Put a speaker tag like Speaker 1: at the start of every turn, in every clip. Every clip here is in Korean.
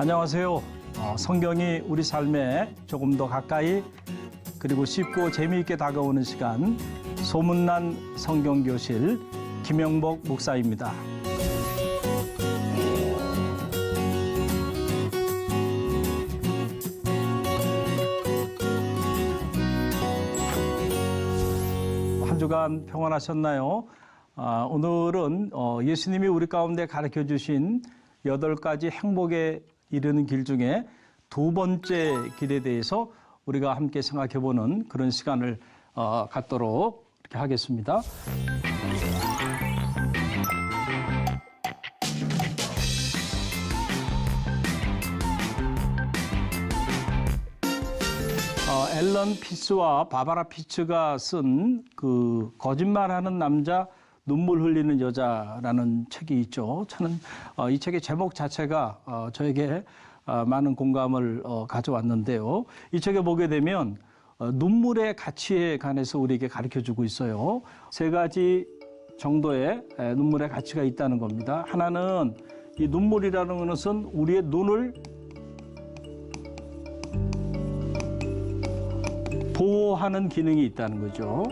Speaker 1: 안녕하세요. 성경이 우리 삶에 조금 더 가까이 그리고 쉽고 재미있게 다가오는 시간 소문난 성경교실 김영복 목사입니다. 한 주간 평안하셨나요? 오늘은 예수님이 우리 가운데 가르쳐 주신 8가지 행복에 이르는 길 중에 두 번째 길에 대해서 우리가 함께 생각해 보는 그런 시간을 갖도록 이렇게 하겠습니다. 앨런 피츠와 바바라 피츠가 쓴 그 거짓말하는 남자 눈물 흘리는 여자라는 책이 있죠. 저는 이 책의 제목 자체가 저에게 많은 공감을 가져왔는데요. 이 책에 보게 되면 눈물의 가치에 관해서 우리에게 가르쳐주고 있어요. 3가지 정도의 눈물의 가치가 있다는 겁니다. 하나는 이 눈물이라는 것은 우리의 눈을 보호하는 기능이 있다는 거죠.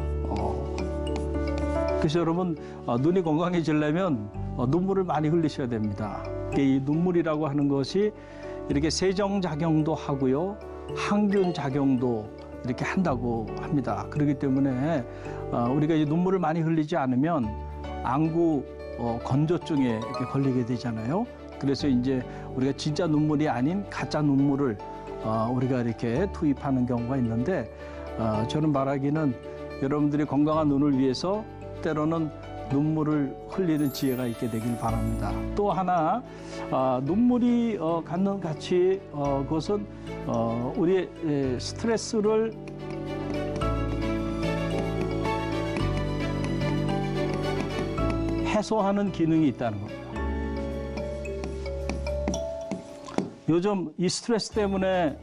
Speaker 1: 그래서 여러분 눈이 건강해지려면 눈물을 많이 흘리셔야 됩니다. 이 눈물이라고 하는 것이 이렇게 세정작용도 하고요. 항균작용도 이렇게 한다고 합니다. 그렇기 때문에 우리가 이제 눈물을 많이 흘리지 않으면 안구 건조증에 이렇게 걸리게 되잖아요. 그래서 이제 우리가 진짜 눈물이 아닌 가짜 눈물을 우리가 이렇게 투입하는 경우가 있는데 저는 말하기는 여러분들이 건강한 눈을 위해서 때로는 눈물을 흘리는 지혜가 있게 되길 바랍니다. 또 하나 눈물이 갖는 가치 그것은 우리의 스트레스를 해소하는 기능이 있다는 겁니다. 요즘 이 스트레스 때문에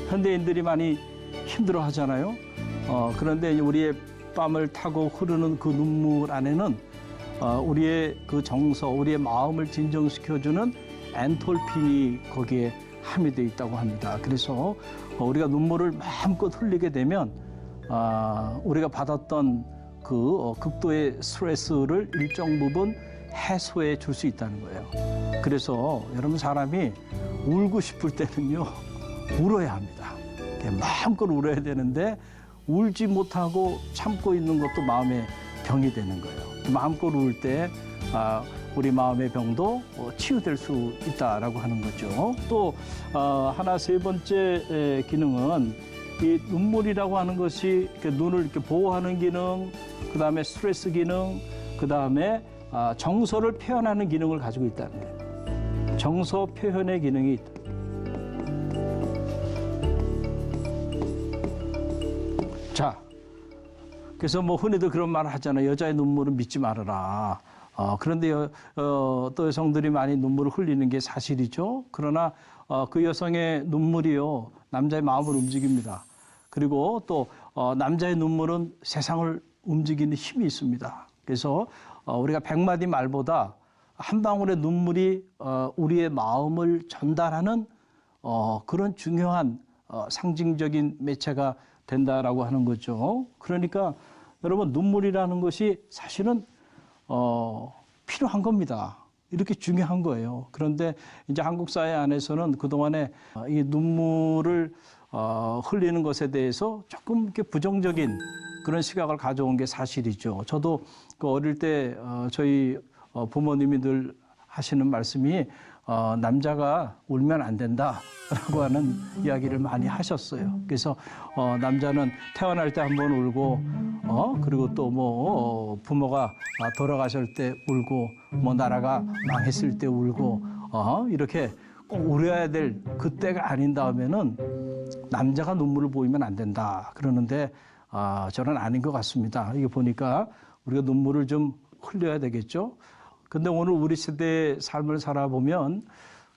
Speaker 1: 현대인들이 많이 힘들어 하잖아요. 그런데 우리의 뺨을 타고 흐르는 그 눈물 안에는 우리의 그 정서, 우리의 마음을 진정시켜주는 엔돌핀이 거기에 함유되어 있다고 합니다. 그래서 우리가 눈물을 마음껏 흘리게 되면 우리가 받았던 그 극도의 스트레스를 일정 부분 해소해 줄 수 있다는 거예요. 그래서 여러분 사람이 울고 싶을 때는요 울어야 합니다. 마음껏 울어야 되는데 울지 못하고 참고 있는 것도 마음의 병이 되는 거예요. 마음껏 울 때 우리 마음의 병도 치유될 수 있다라고 하는 거죠. 또 하나 3번째 기능은 이 눈물이라고 하는 것이 눈을 이렇게 보호하는 기능, 그 다음에 스트레스 기능, 그 다음에 정서를 표현하는 기능을 가지고 있다는 거예요. 정서 표현의 기능이 있다. 자, 그래서 뭐 흔히들 그런 말을 하잖아요. 여자의 눈물은 믿지 말아라. 그런데 또 여성들이 많이 눈물을 흘리는 게 사실이죠. 그러나 그 여성의 눈물이요 남자의 마음을 움직입니다. 그리고 또 남자의 눈물은 세상을 움직이는 힘이 있습니다. 그래서 우리가 100마디 말보다 한 방울의 눈물이 우리의 마음을 전달하는 그런 중요한 상징적인 매체가 된다라고 하는 거죠. 그러니까 여러분 눈물이라는 것이 사실은 필요한 겁니다. 이렇게 중요한 거예요. 그런데 이제 한국 사회 안에서는 그동안에 이 눈물을 흘리는 것에 대해서 조금 이렇게 부정적인 그런 시각을 가져온 게 사실이죠. 저도 그 어릴 때 저희 부모님이 늘 하시는 말씀이 남자가 울면 안 된다라고 하는 이야기를 많이 하셨어요. 그래서 남자는 태어날 때 한 번 울고 그리고 또 뭐 부모가 돌아가실 때 울고 뭐 나라가 망했을 때 울고 이렇게 꼭 울어야 될 그때가 아닌 다음에는 남자가 눈물을 보이면 안 된다 그러는데 저는 아닌 것 같습니다. 이게 보니까 우리가 눈물을 좀 흘려야 되겠죠. 근데 오늘 우리 세대의 삶을 살아보면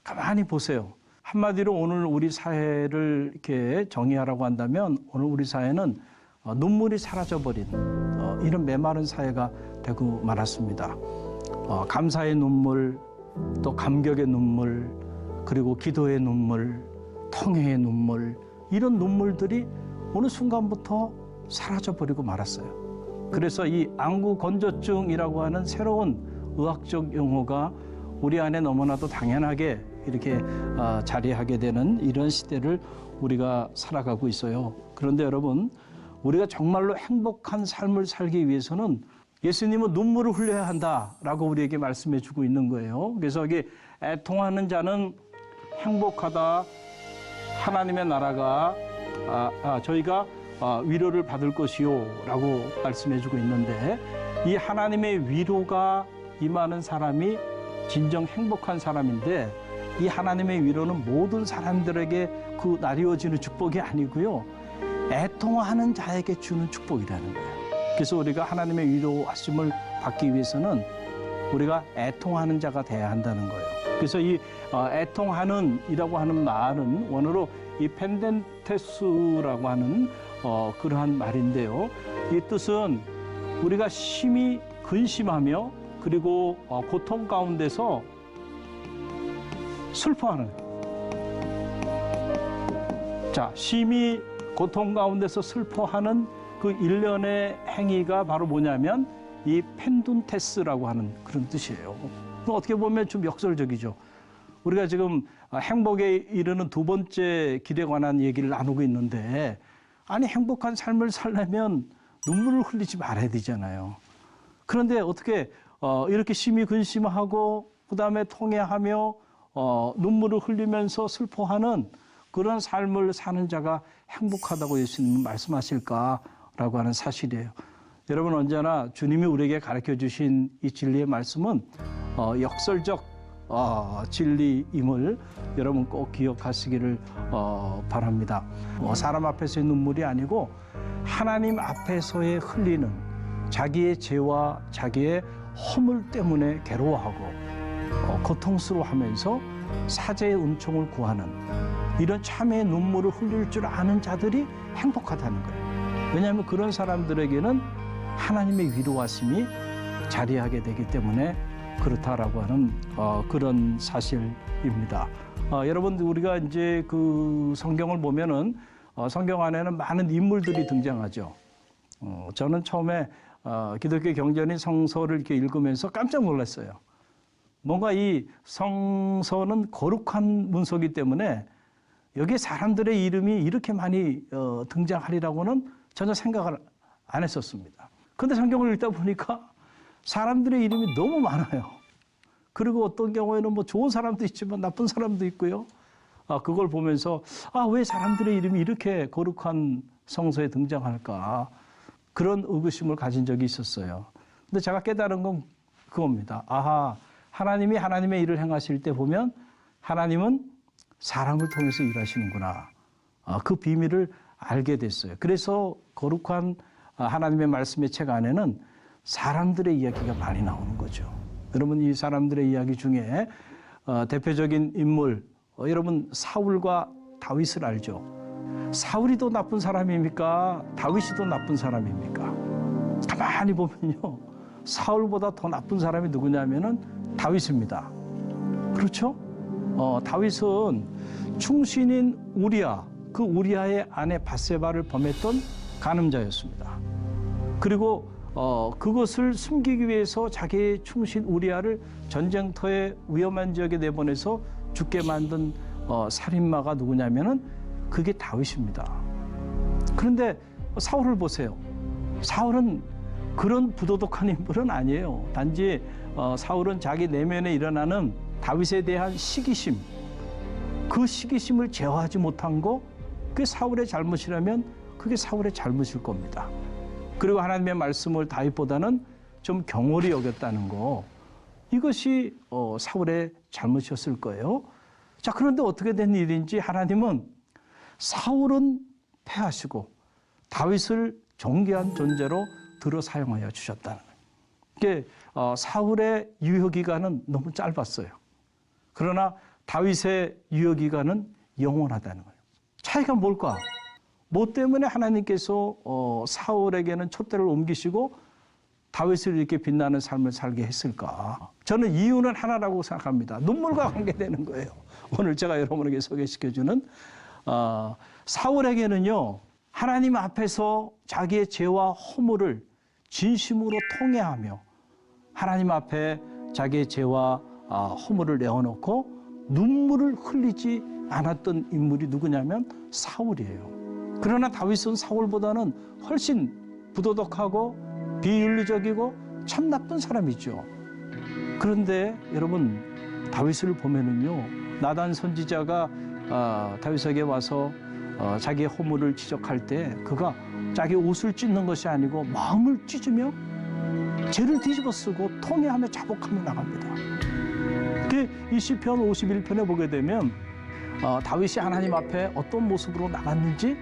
Speaker 1: 가만히 보세요. 한마디로 오늘 우리 사회를 이렇게 정의하라고 한다면 오늘 우리 사회는 눈물이 사라져버린 이런 메마른 사회가 되고 말았습니다. 감사의 눈물, 또 감격의 눈물, 그리고 기도의 눈물, 통회의 눈물, 이런 눈물들이 어느 순간부터 사라져버리고 말았어요. 그래서 이 안구 건조증이라고 하는 새로운 의학적 용어가 우리 안에 너무나도 당연하게 이렇게 자리하게 되는 이런 시대를 우리가 살아가고 있어요. 그런데 여러분, 우리가 정말로 행복한 삶을 살기 위해서는 예수님은 눈물을 흘려야 한다라고 우리에게 말씀해 주고 있는 거예요. 그래서 이게 애통하는 자는 행복하다. 하나님의 나라가 저희가 위로를 받을 것이요 라고 말씀해 주고 있는데, 이 하나님의 위로가 임하는 사람이 진정 행복한 사람인데, 이 하나님의 위로는 모든 사람들에게 그 나뉘어지는 축복이 아니고요, 애통하는 자에게 주는 축복이라는 거예요. 그래서 우리가 하나님의 위로하심을 받기 위해서는 우리가 애통하는 자가 돼야 한다는 거예요. 그래서 이 애통하는 이라고 하는 말은 원어로 이 펜덴테스라고 하는 그러한 말인데요. 이 뜻은 우리가 심히 근심하며 그리고 고통 가운데서 슬퍼하는, 자, 심히 고통 가운데서 슬퍼하는 그 일련의 행위가 바로 뭐냐면 이 펜둔테스라고 하는 그런 뜻이에요. 어떻게 보면 좀 역설적이죠. 우리가 지금 행복에 이르는 두 번째 길에 관한 얘기를 나누고 있는데, 아니 행복한 삶을 살려면 눈물을 흘리지 말아야 되잖아요. 그런데 어떻게 이렇게 심히 근심하고 그다음에 통회하며 눈물을 흘리면서 슬퍼하는 그런 삶을 사는 자가 행복하다고 예수님은 말씀하실까라고 하는 사실이에요. 여러분, 언제나 주님이 우리에게 가르쳐 주신 이 진리의 말씀은 역설적 진리임을 여러분 꼭 기억하시기를 바랍니다. 사람 앞에서의 눈물이 아니고 하나님 앞에서의 흘리는 자기의 죄와 자기의 허물 때문에 괴로워하고 고통스러워하면서 사죄의 은총을 구하는 이런 참의 눈물을 흘릴 줄 아는 자들이 행복하다는 거예요. 왜냐하면 그런 사람들에게는 하나님의 위로하심이 자리하게 되기 때문에 그렇다라고 하는 그런 사실입니다. 여러분, 우리가 이제 그 성경을 보면은 성경 안에는 많은 인물들이 등장하죠. 저는 처음에 기독교 경전의 성서를 이렇게 읽으면서 깜짝 놀랐어요. 뭔가 이 성서는 거룩한 문서이기 때문에 여기에 사람들의 이름이 이렇게 많이 등장하리라고는 전혀 생각을 안 했었습니다. 그런데 성경을 읽다 보니까 사람들의 이름이 너무 많아요. 그리고 어떤 경우에는 뭐 좋은 사람도 있지만 나쁜 사람도 있고요. 그걸 보면서 왜 사람들의 이름이 이렇게 거룩한 성서에 등장할까, 그런 의구심을 가진 적이 있었어요. 근데 제가 깨달은 건 그겁니다. 하나님이 하나님의 일을 행하실 때 보면 하나님은 사람을 통해서 일하시는구나. 그 비밀을 알게 됐어요. 그래서 거룩한 하나님의 말씀의 책 안에는 사람들의 이야기가 많이 나오는 거죠. 여러분, 이 사람들의 이야기 중에 대표적인 인물, 여러분 사울과 다윗을 알죠? 사울이 더 나쁜 사람입니까? 다윗이 더 나쁜 사람입니까? 가만히 보면요, 사울보다 더 나쁜 사람이 누구냐면은 다윗입니다. 그렇죠? 다윗은 충신인 우리아, 그 우리아의 아내 밧세바를 범했던 간음자였습니다. 그리고 그것을 숨기기 위해서 자기의 충신 우리아를 전쟁터의 위험한 지역에 내보내서 죽게 만든 살인마가 누구냐면은 그게 다윗입니다. 그런데 사울을 보세요. 사울은 그런 부도덕한 인물은 아니에요. 단지 사울은 자기 내면에 일어나는 다윗에 대한 시기심, 그 시기심을 제어하지 못한 거, 그게 사울의 잘못이라면 그게 사울의 잘못일 겁니다. 그리고 하나님의 말씀을 다윗보다는 좀 경홀히 여겼다는 거, 이것이 사울의 잘못이었을 거예요. 자, 그런데 어떻게 된 일인지 하나님은 사울은 패하시고 다윗을 존귀한 존재로 들어 사용하여 주셨다는 거예요. 이게 사울의 유효 기간은 너무 짧았어요. 그러나 다윗의 유효 기간은 영원하다는 거예요. 차이가 뭘까? 뭐 때문에 하나님께서 사울에게는 촛대를 옮기시고 다윗을 이렇게 빛나는 삶을 살게 했을까? 저는 이유는 하나라고 생각합니다. 눈물과 관계되는 거예요. 오늘 제가 여러분에게 소개시켜주는 사울에게는요, 하나님 앞에서 자기의 죄와 허물을 진심으로 통회하며 하나님 앞에 자기의 죄와 허물을 내어놓고 눈물을 흘리지 않았던 인물이 누구냐면 사울이에요. 그러나 다윗은 사울보다는 훨씬 부도덕하고 비윤리적이고 참 나쁜 사람이죠. 그런데 여러분, 다윗을 보면은요, 나단 선지자가 다윗에게 와서 자기의 허물을 지적할 때 그가 자기 옷을 찢는 것이 아니고 마음을 찢으며 죄를 뒤집어 쓰고 통회하며 자복하며 나갑니다. 이 시편 51편에 보게 되면 다윗이 하나님 앞에 어떤 모습으로 나갔는지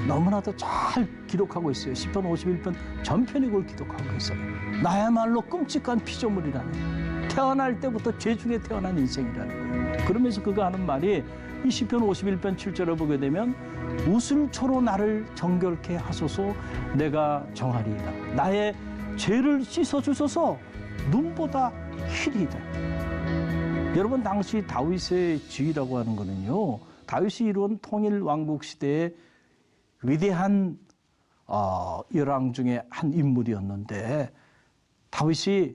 Speaker 1: 너무나도 잘 기록하고 있어요. 시편 51편 전편이 그걸 기록하고 있어요. 나야말로 끔찍한 피조물이라는, 태어날 때부터 죄 중에 태어난 인생이라는 거예요. 그러면서 그가 하는 말이 이 시편 51편 7절을 보게 되면 우슬초로 나를 정결케 하소서 내가 정하리이다. 나의 죄를 씻어주소서 눈보다 희리이다. 여러분, 당시 다윗의 지위라고 하는 거는요, 다윗이 이룬 통일 왕국 시대의 위대한 열왕 중에 한 인물이었는데, 다윗이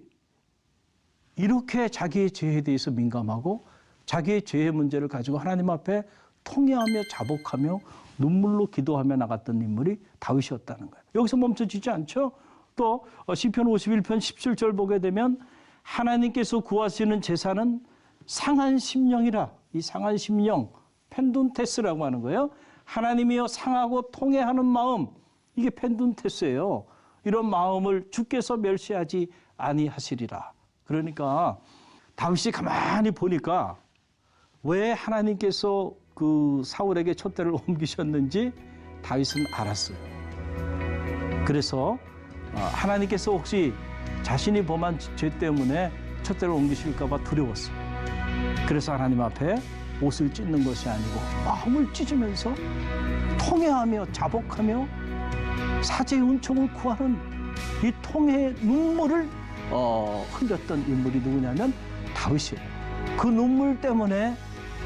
Speaker 1: 이렇게 자기의 죄에 대해서 민감하고 자기의 죄의 문제를 가지고 하나님 앞에 통회하며 자복하며 눈물로 기도하며 나갔던 인물이 다윗이었다는 거예요. 여기서 멈춰지지 않죠? 또 시편 51편 17절 보게 되면 하나님께서 구하시는 제사는 상한 심령이라. 이 상한 심령, 펜둔테스라고 하는 거예요. 하나님이여 상하고 통회하는 마음, 이게 펜둔테스예요. 이런 마음을 주께서 멸시하지 아니하시리라. 그러니까 다윗이 가만히 보니까 왜 하나님께서 그 사울에게 촛대를 옮기셨는지 다윗은 알았어요. 그래서 하나님께서 혹시 자신이 범한 죄 때문에 촛대를 옮기실까 봐 두려웠어요. 그래서 하나님 앞에 옷을 찢는 것이 아니고 마음을 찢으면서 통회하며 자복하며 사죄의 은총을 구하는 이 통회의 눈물을 흘렸던 인물이 누구냐면 다윗이에요. 그 눈물 때문에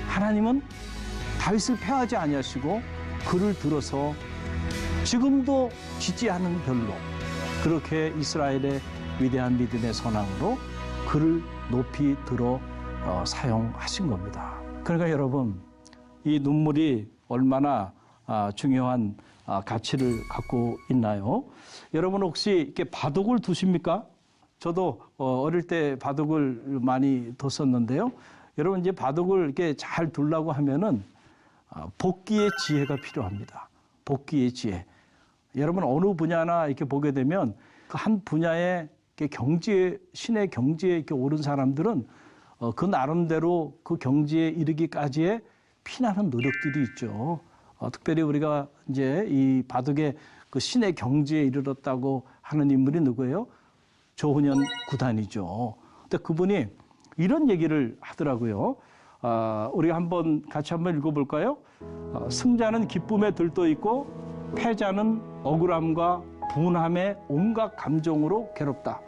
Speaker 1: 하나님은 다윗을 패하지 아니하시고 그를 들어서 지금도 지지 않은 별로 그렇게 이스라엘의 위대한 믿음의 선왕으로 그를 높이 들어 사용하신 겁니다. 그러니까 여러분, 이 눈물이 얼마나 중요한 가치를 갖고 있나요? 여러분 혹시 이렇게 바둑을 두십니까? 저도 어릴 때 바둑을 많이 뒀었는데요. 여러분 이제 바둑을 이렇게 잘 두려고 하면은 복기의 지혜가 필요합니다. 복기의 지혜. 여러분 어느 분야나 이렇게 보게 되면 그 한 분야의 경지에, 신의 경지에 이렇게 오른 사람들은 그 나름대로 그 경지에 이르기까지의 피나는 노력들이 있죠. 특별히 우리가 이제 이 바둑의 그 신의 경지에 이르렀다고 하는 인물이 누구예요? 조훈현 구단이죠. 근데 그분이 이런 얘기를 하더라고요. 우리가 같이 한번 읽어볼까요? 승자는 기쁨에 들떠 있고 패자는 억울함과 분함의 온갖 감정으로 괴롭다.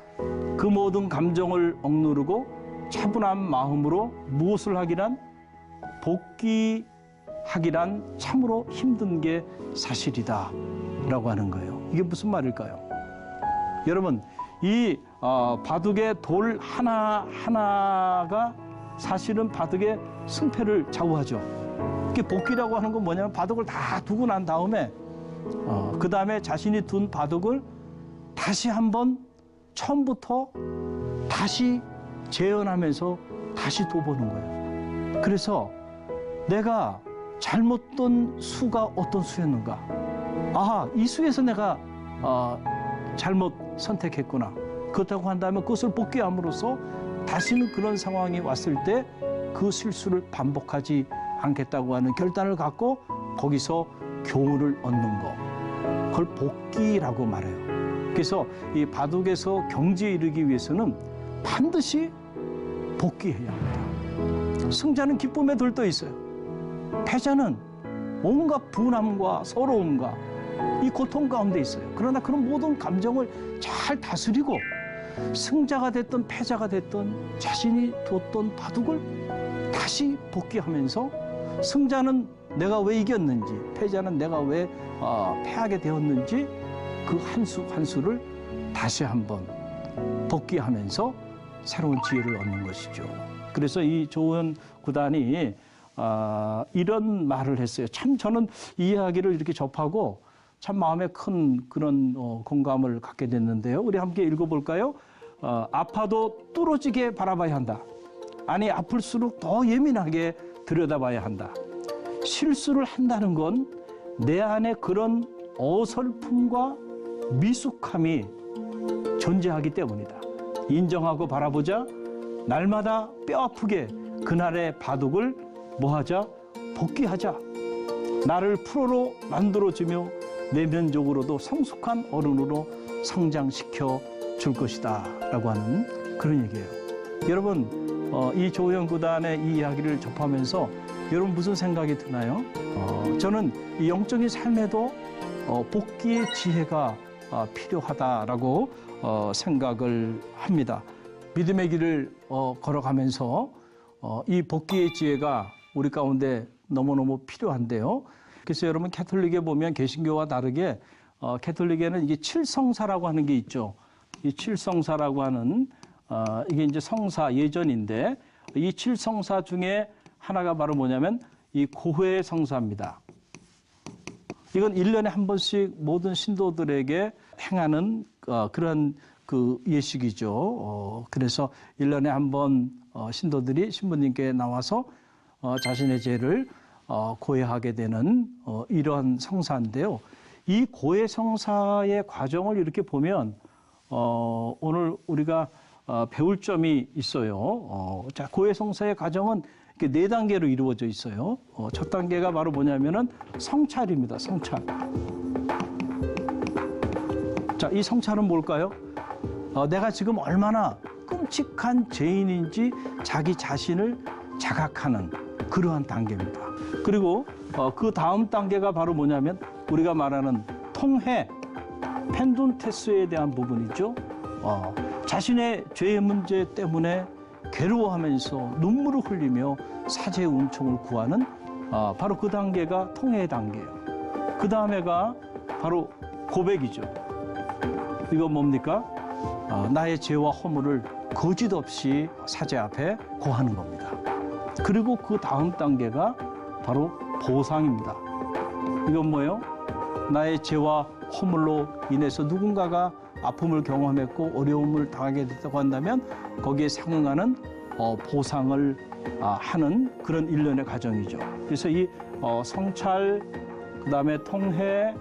Speaker 1: 그 모든 감정을 억누르고 차분한 마음으로 무엇을 하기란 복귀하기란 참으로 힘든 게 사실이다 라고 하는 거예요. 이게 무슨 말일까요? 여러분, 이 바둑의 돌 하나하나가 사실은 바둑의 승패를 좌우하죠. 이게 복귀라고 하는 건 뭐냐면 바둑을 다 두고 난 다음에 그 다음에 자신이 둔 바둑을 다시 한번 처음부터 다시 재현하면서 다시 둬보는 거예요. 그래서 내가 잘못 둔 수가 어떤 수였는가? 이 수에서 내가 잘못 선택했구나. 그렇다고 한다면 그것을 복귀함으로써 다시는 그런 상황이 왔을 때 그 실수를 반복하지 않겠다고 하는 결단을 갖고 거기서 교훈을 얻는 거. 그걸 복귀라고 말해요. 그래서 이 바둑에서 경지에 이르기 위해서는 반드시 복귀해야 합니다. 승자는 기쁨에 들떠 있어요. 패자는 온갖 분함과 서러움과 이 고통 가운데 있어요. 그러나 그런 모든 감정을 잘 다스리고 승자가 됐든 패자가 됐든 자신이 뒀던 바둑을 다시 복귀하면서 승자는 내가 왜 이겼는지, 패자는 내가 왜 패하게 되었는지 그 한 수 한 수를 다시 한번 복귀하면서 새로운 지혜를 얻는 것이죠. 그래서 이 조은 구단이 이런 말을 했어요. 참 저는 이 이야기를 이렇게 접하고 참 마음에 큰 그런 공감을 갖게 됐는데요. 우리 함께 읽어볼까요? 아파도 뚫어지게 바라봐야 한다. 아니, 아플수록 더 예민하게 들여다봐야 한다. 실수를 한다는 건 내 안에 그런 어설픔과 미숙함이 존재하기 때문이다. 인정하고 바라보자. 날마다 뼈아프게 그날의 바둑을 뭐하자? 복귀하자. 나를 프로로 만들어주며 내면적으로도 성숙한 어른으로 성장시켜 줄 것이다 라고 하는 그런 얘기예요. 여러분, 이 조은 구단의 이 이야기를 접하면서 여러분 무슨 생각이 드나요? 저는 이 영적인 삶에도 복귀의 지혜가 필요하다라고 생각을 합니다. 믿음의 길을 걸어가면서 이 복귀의 지혜가 우리 가운데 너무너무 필요한데요. 그래서 여러분 캐톨릭에 보면 개신교와 다르게 캐톨릭에는 이게 칠성사라고 하는 게 있죠. 이 칠성사라고 하는 이게 이제 성사 예전인데 이 칠성사 중에 하나가 바로 뭐냐면 이 고회 성사입니다. 이건 1년에 한 번씩 모든 신도들에게 행하는 그런 그 예식이죠. 그래서 1년에 한 번 신도들이 신부님께 나와서 자신의 죄를 고해하게 되는 이러한 성사인데요. 이 고해 성사의 과정을 이렇게 보면 오늘 우리가 배울 점이 있어요. 자, 고해 성사의 과정은 이렇게 4단계로 이루어져 있어요. 첫 단계가 바로 뭐냐면은 성찰입니다. 성찰. 자, 이 성찰은 뭘까요? 내가 지금 얼마나 끔찍한 죄인인지 자기 자신을 자각하는 그러한 단계입니다. 그리고 그 다음 단계가 바로 뭐냐면 우리가 말하는 통회, 펜둔테스에 대한 부분이죠. 자신의 죄의 문제 때문에 괴로워하면서 눈물을 흘리며 사죄의 은총을 구하는 바로 그 단계가 통회의 단계예요. 그 다음에가 바로 고백이죠. 이건 뭡니까? 나의 죄와 허물을 거짓 없이 사죄 앞에 고하는 겁니다. 그리고 그 다음 단계가 바로 보상입니다. 이건 뭐예요? 나의 죄와 허물로 인해서 누군가가 아픔을 경험했고 어려움을 당하게 됐다고 한다면 거기에 상응하는 보상을 하는 그런 일련의 과정이죠. 그래서 이 성찰, 그 다음에 통회,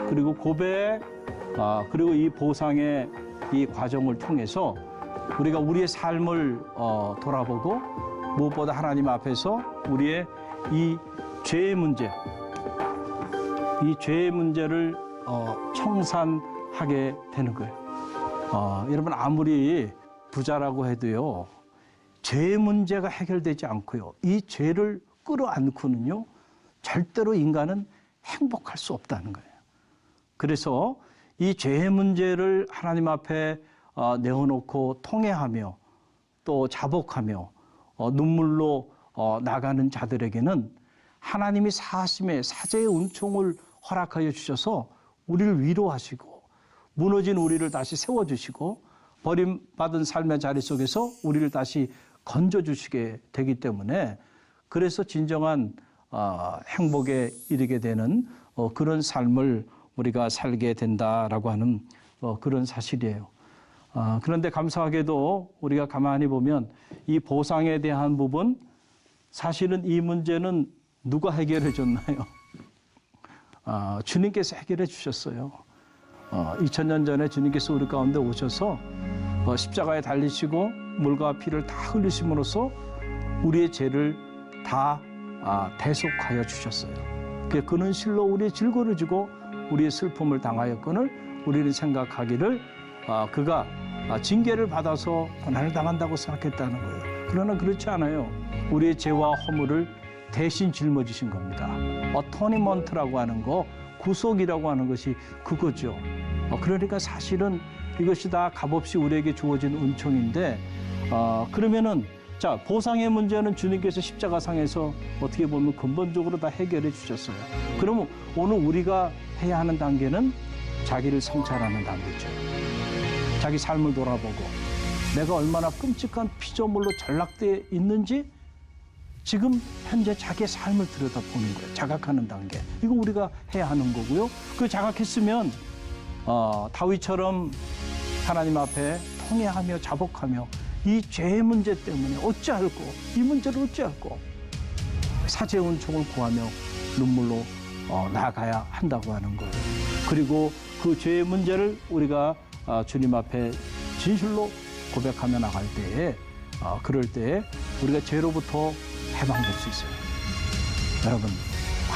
Speaker 1: 그리고 고백, 그리고 이 보상의 이 과정을 통해서 우리가 우리의 삶을 돌아보고 무엇보다 하나님 앞에서 우리의 이 죄의 문제, 이 죄의 문제를 청산하게 되는 거예요. 여러분 아무리 부자라고 해도요, 죄의 문제가 해결되지 않고요, 이 죄를 끌어안고는요, 절대로 인간은 행복할 수 없다는 거예요. 그래서 이 죄의 문제를 하나님 앞에 내어놓고 통회하며 또 자복하며 눈물로 나가는 자들에게는 하나님이 사심의 사죄의 은총을 허락하여 주셔서 우리를 위로하시고 무너진 우리를 다시 세워주시고 버림받은 삶의 자리 속에서 우리를 다시 건져주시게 되기 때문에 그래서 진정한 행복에 이르게 되는 그런 삶을 우리가 살게 된다라고 하는 그런 사실이에요. 그런데 감사하게도 우리가 가만히 보면 이 보상에 대한 부분, 사실은 이 문제는 누가 해결해 줬나요? 주님께서 해결해 주셨어요. 2000년 전에 주님께서 우리 가운데 오셔서 십자가에 달리시고 물과 피를 다 흘리심으로써 우리의 죄를 다 대속하여 주셨어요. 그는 실로 우리의 질고를 지고 우리의 슬픔을 당하였거늘 우리는 생각하기를 그가 징계를 받아서 고난을 당한다고 생각했다는 거예요. 그러나 그렇지 않아요. 우리의 죄와 허물을 대신 짊어지신 겁니다. 어토니먼트라고 하는 거, 구속이라고 하는 것이 그거죠. 그러니까 사실은 이것이 다 값없이 우리에게 주어진 은총인데 그러면은 자, 보상의 문제는 주님께서 십자가상에서 어떻게 보면 근본적으로 다 해결해 주셨어요. 그러면 오늘 우리가 해야 하는 단계는 자기를 성찰하는 단계죠. 자기 삶을 돌아보고 내가 얼마나 끔찍한 피조물로 전락되어 있는지 지금 현재 자기의 삶을 들여다보는 거예요. 자각하는 단계. 이거 우리가 해야 하는 거고요. 그 자각했으면 다윗처럼 하나님 앞에 통회하며 자복하며 이 죄의 문제 때문에 어찌할꼬 이 문제를 어찌할꼬 사죄의 은총을 구하며 눈물로 나아가야 한다고 하는 거예요. 그리고 그 죄의 문제를 우리가 주님 앞에 진실로 고백하며 나갈 때에 그럴 때에 우리가 죄로부터 해방될 수 있어요. 여러분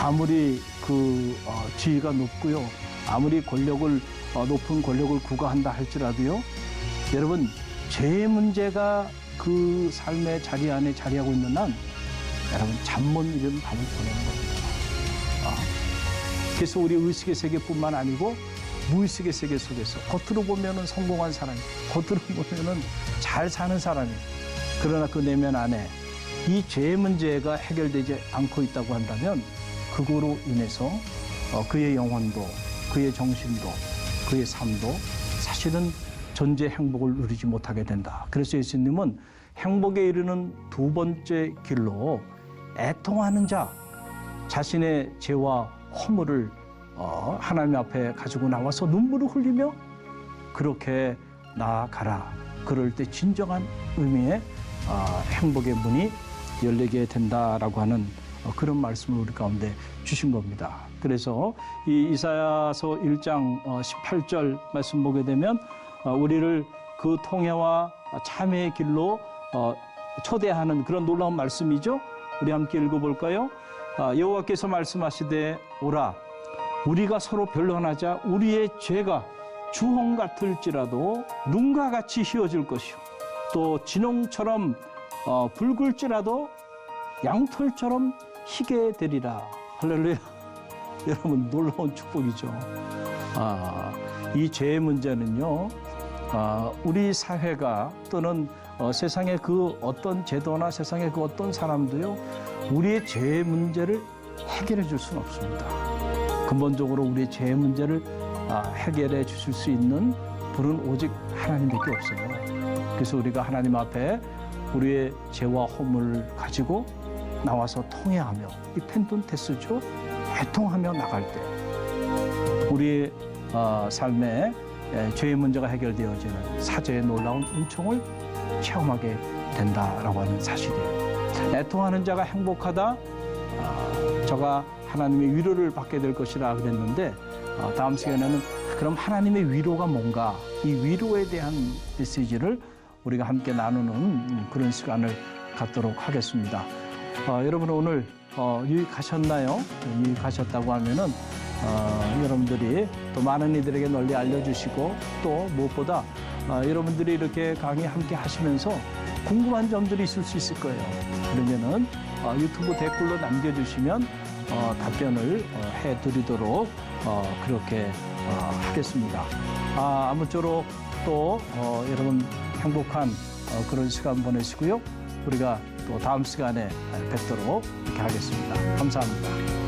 Speaker 1: 아무리 그 지위가 높고요, 아무리 높은 권력을 구가한다 할지라도요, 여러분 죄의 문제가 그 삶의 자리 안에 자리하고 있는 한 여러분 잠 못 이루는 밤을 보내는 겁니다. 그래서 우리 의식의 세계뿐만 아니고 무의식의 세계 속에서 겉으로 보면은 성공한 사람이, 겉으로 보면은 잘 사는 사람이, 그러나 그 내면 안에 이 죄의 문제가 해결되지 않고 있다고 한다면 그거로 인해서 그의 영혼도, 그의 정신도, 그의 삶도 사실은 존재 행복을 누리지 못하게 된다. 그래서 예수님은 행복에 이르는 두 번째 길로 애통하는 자, 자신의 죄와 허물을 하나님 앞에 가지고 나와서 눈물을 흘리며 그렇게 나아가라. 그럴 때 진정한 의미의 행복의 문이 열리게 된다라고 하는 그런 말씀을 우리 가운데 주신 겁니다. 그래서 이 이사야서 1장 18절 말씀 보게 되면 우리를 그 통회와 참회의 길로 초대하는 그런 놀라운 말씀이죠. 우리 함께 읽어볼까요? 여호와께서 말씀하시되 오라 우리가 서로 변론하자. 우리의 죄가 주홍 같을지라도 눈과 같이 희어질 것이요 또 진홍처럼 붉을지라도 양털처럼 희게 되리라. 할렐루야. 여러분 놀라운 축복이죠. 이 죄의 문제는요, 우리 사회가 또는 세상의 그 어떤 제도나 세상의 그 어떤 사람도요, 우리의 죄의 문제를 해결해 줄 수는 없습니다. 근본적으로 우리의 죄의 문제를 해결해 주실 수 있는 분은 오직 하나님밖에 없어요. 그래서 우리가 하나님 앞에 우리의 죄와 허물을 가지고 나와서 통회하며, 이 펜톤테스죠, 애통하며 나갈 때 우리의 삶에 죄의 문제가 해결되어지는 사죄의 놀라운 은총을 체험하게 된다라고 하는 사실이에요. 애통하는 자가 행복하다. 저가 하나님의 위로를 받게 될 것이라 그랬는데 다음 시간에는 그럼 하나님의 위로가 뭔가, 이 위로에 대한 메시지를 우리가 함께 나누는 그런 시간을 갖도록 하겠습니다. 여러분 오늘 유익하셨나요? 유익하셨다고 하면은 여러분들이 또 많은 이들에게 널리 알려주시고 또 무엇보다 여러분들이 이렇게 강의 함께 하시면서 궁금한 점들이 있을 수 있을 거예요. 그러면은 유튜브 댓글로 남겨주시면 답변을 해드리도록 그렇게 하겠습니다. 아무쪼록 또 여러분 행복한 그런 시간 보내시고요. 우리가 또 다음 시간에 뵙도록 이렇게 하겠습니다. 감사합니다.